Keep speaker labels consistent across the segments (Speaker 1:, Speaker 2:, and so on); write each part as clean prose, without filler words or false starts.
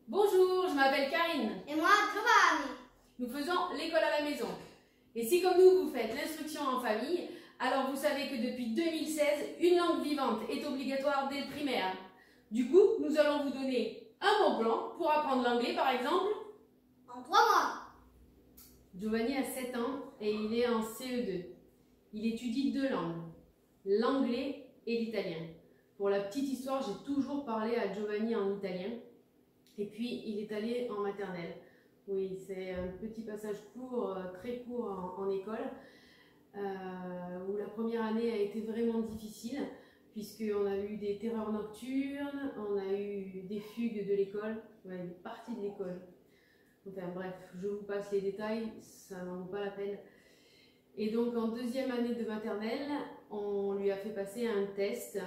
Speaker 1: Bonjour, je m'appelle Karine.
Speaker 2: Et moi, Giovanni.
Speaker 1: Nous faisons l'école à la maison. Et si comme nous, vous faites l'instruction en famille, alors vous savez que depuis 2016, une langue vivante est obligatoire dès le primaire. Du coup, nous allons vous donner un bon plan pour apprendre l'anglais, par exemple.
Speaker 2: En 3 mois.
Speaker 1: Giovanni a 7 ans et il est en CE2. Il étudie 2 langues, l'anglais et l'italien. Pour la petite histoire, j'ai toujours parlé à Giovanni en italien. Et puis, il est allé en maternelle. Oui, c'est un petit passage court, très court en école, où la première année a été vraiment difficile, puisqu'on a eu des terreurs nocturnes, on a eu des fugues de l'école, une partie de l'école. Enfin bref, je vous passe les détails, ça n'en vaut pas la peine. Et donc en 2e année de maternelle, on lui a fait passer un test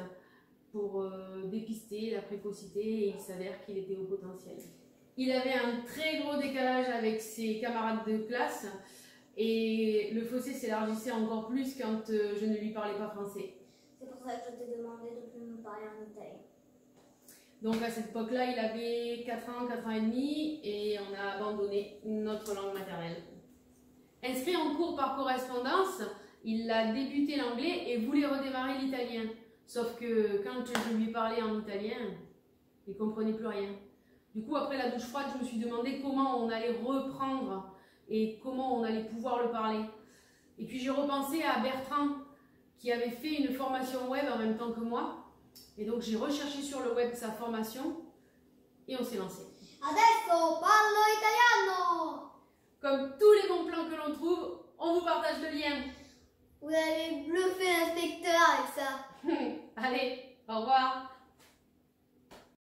Speaker 1: pour dépister la précocité et il s'avère qu'il était au potentiel. Il avait un très gros décalage avec ses camarades de classe et le fossé s'élargissait encore plus quand je ne lui parlais pas français.
Speaker 2: C'est pour ça que je t'ai demandé de plus me parler en italien.
Speaker 1: Donc à cette époque-là, il avait 4 ans, 4 ans et demi et on a abandonné notre langue maternelle. Inscrit en cours par correspondance, il a débuté l'anglais et voulait redémarrer l'italien. Sauf que quand je lui parlais en italien, il ne comprenait plus rien. Du coup, après la douche froide, je me suis demandé comment on allait reprendre et comment on allait pouvoir le parler. Et puis j'ai repensé à Bertrand, qui avait fait une formation web en même temps que moi. Et donc j'ai recherché sur le web sa formation et on s'est lancé.
Speaker 2: Adesso parlo italiano.
Speaker 1: Comme tous les bons plans que l'on trouve, on vous partage le lien.
Speaker 2: Vous allez bluffer l'inspecteur avec ça.
Speaker 1: Allez, au revoir.